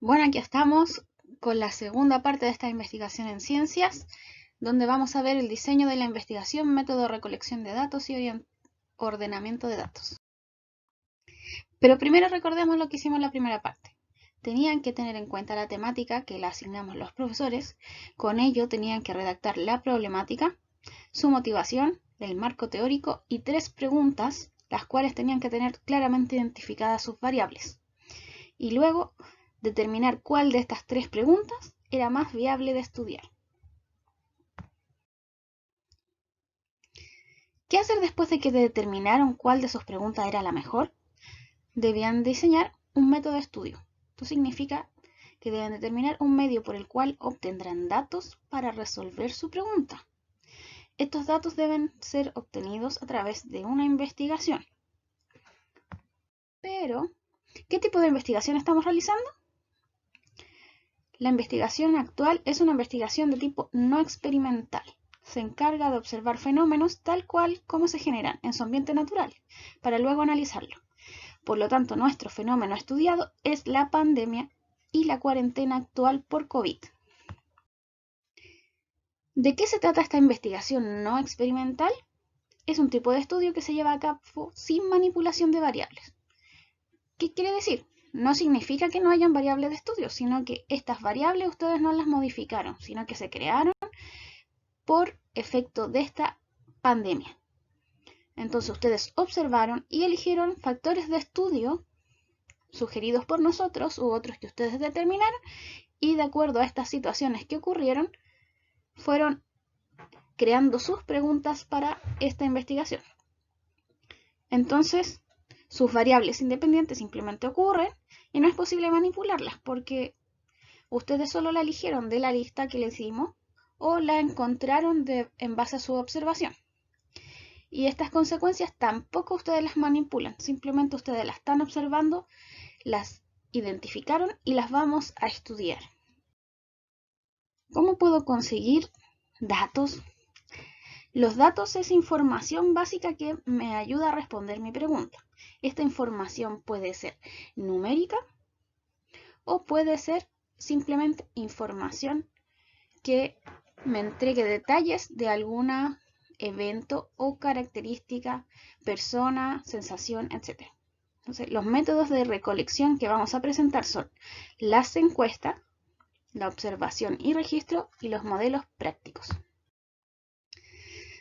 Bueno, aquí estamos con la segunda parte de esta investigación en ciencias, donde vamos a ver el diseño de la investigación, método de recolección de datos y ordenamiento de datos. Pero primero recordemos lo que hicimos en la primera parte. Tenían que tener en cuenta la temática que la asignamos los profesores, con ello tenían que redactar la problemática, su motivación, el marco teórico y 3 preguntas, las cuales tenían que tener claramente identificadas sus variables. Y luego determinar cuál de estas 3 preguntas era más viable de estudiar. ¿Qué hacer después de que determinaron cuál de sus preguntas era la mejor? Debían diseñar un método de estudio. Esto significa que deben determinar un medio por el cual obtendrán datos para resolver su pregunta. Estos datos deben ser obtenidos a través de una investigación. Pero, ¿qué tipo de investigación estamos realizando? La investigación actual es una investigación de tipo no experimental. Se encarga de observar fenómenos tal cual como se generan en su ambiente natural, para luego analizarlo. Por lo tanto, nuestro fenómeno estudiado es la pandemia y la cuarentena actual por COVID. ¿De qué se trata esta investigación no experimental? Es un tipo de estudio que se lleva a cabo sin manipulación de variables. ¿Qué quiere decir? No significa que no hayan variables de estudio, sino que estas variables ustedes no las modificaron, sino que se crearon por efecto de esta pandemia. Entonces ustedes observaron y eligieron factores de estudio sugeridos por nosotros u otros que ustedes determinaron y de acuerdo a estas situaciones que ocurrieron fueron creando sus preguntas para esta investigación. Entonces sus variables independientes simplemente ocurren y no es posible manipularlas porque ustedes solo la eligieron de la lista que les dimos o la encontraron en base a su observación. Y estas consecuencias tampoco ustedes las manipulan, simplemente ustedes las están observando, las identificaron y las vamos a estudiar. ¿Cómo puedo conseguir datos? Los datos es información básica que me ayuda a responder mi pregunta. Esta información puede ser numérica o puede ser simplemente información que me entregue detalles de alguna evento o característica, persona, sensación, etc. Entonces, los métodos de recolección que vamos a presentar son las encuestas, la observación y registro y los modelos prácticos.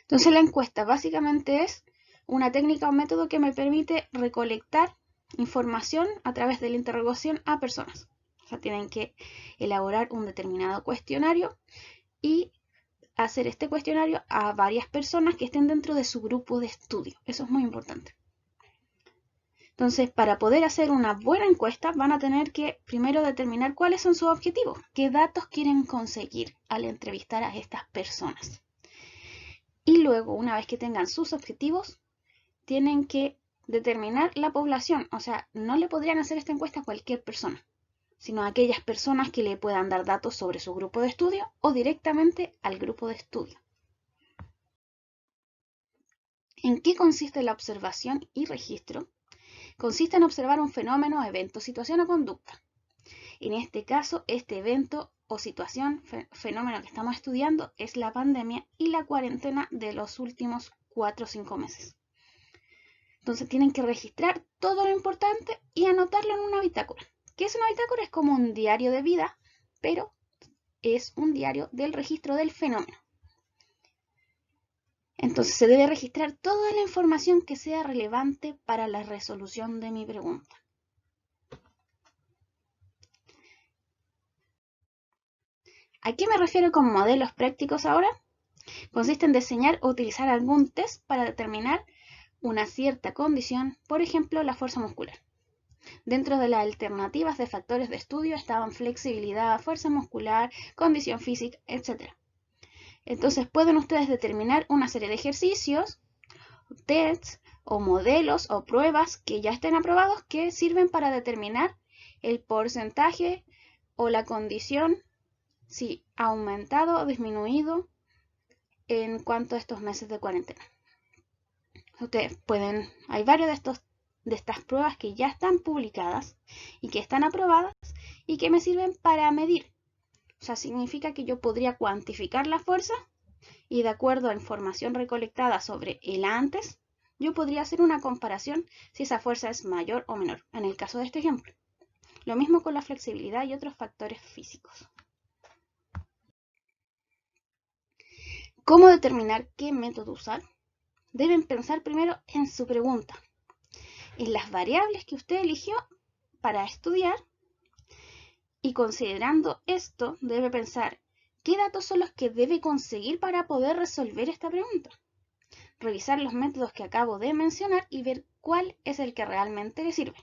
Entonces, la encuesta básicamente es una técnica o método que me permite recolectar información a través de la interrogación a personas. O sea, tienen que elaborar un determinado cuestionario y hacer este cuestionario a varias personas que estén dentro de su grupo de estudio. Eso es muy importante. Entonces, para poder hacer una buena encuesta, van a tener que primero determinar cuáles son sus objetivos, qué datos quieren conseguir al entrevistar a estas personas. Y luego, una vez que tengan sus objetivos, tienen que determinar la población. O sea, no le podrían hacer esta encuesta a cualquier persona, sino a aquellas personas que le puedan dar datos sobre su grupo de estudio o directamente al grupo de estudio. ¿En qué consiste la observación y registro? Consiste en observar un fenómeno, evento, situación o conducta. En este caso, este evento o situación, fenómeno que estamos estudiando es la pandemia y la cuarentena de los últimos 4 o 5 meses. Entonces tienen que registrar todo lo importante y anotarlo en una bitácora. ¿Qué es una bitácora? Es como un diario de vida, pero es un diario del registro del fenómeno. Entonces se debe registrar toda la información que sea relevante para la resolución de mi pregunta. ¿A qué me refiero con modelos prácticos ahora? Consiste en diseñar o utilizar algún test para determinar una cierta condición, por ejemplo, la fuerza muscular. Dentro de las alternativas de factores de estudio estaban flexibilidad, fuerza muscular, condición física, etc. Entonces pueden ustedes determinar una serie de ejercicios, tests o modelos o pruebas que ya estén aprobados que sirven para determinar el porcentaje o la condición, si ha aumentado o disminuido en cuanto a estos meses de cuarentena. Ustedes pueden, hay varios de estas pruebas que ya están publicadas y que están aprobadas y que me sirven para medir. O sea, significa que yo podría cuantificar la fuerza y de acuerdo a información recolectada sobre el antes, yo podría hacer una comparación si esa fuerza es mayor o menor, en el caso de este ejemplo. Lo mismo con la flexibilidad y otros factores físicos. ¿Cómo determinar qué método usar? Deben pensar primero en su pregunta, en las variables que usted eligió para estudiar, y considerando esto, debe pensar qué datos son los que debe conseguir para poder resolver esta pregunta. Revisar los métodos que acabo de mencionar y ver cuál es el que realmente le sirve.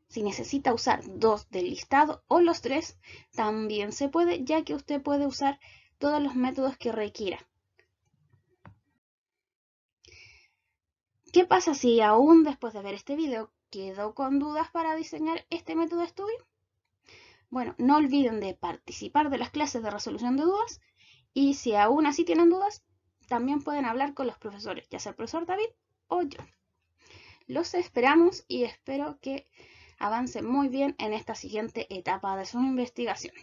Si necesita usar 2 del listado o los 3, también se puede, ya que usted puede usar todos los métodos que requiera. ¿Qué pasa si aún después de ver este video quedó con dudas para diseñar este método de estudio? Bueno, no olviden de participar de las clases de resolución de dudas y si aún así tienen dudas, también pueden hablar con los profesores, ya sea el profesor David o yo. Los esperamos y espero que avancen muy bien en esta siguiente etapa de su investigación.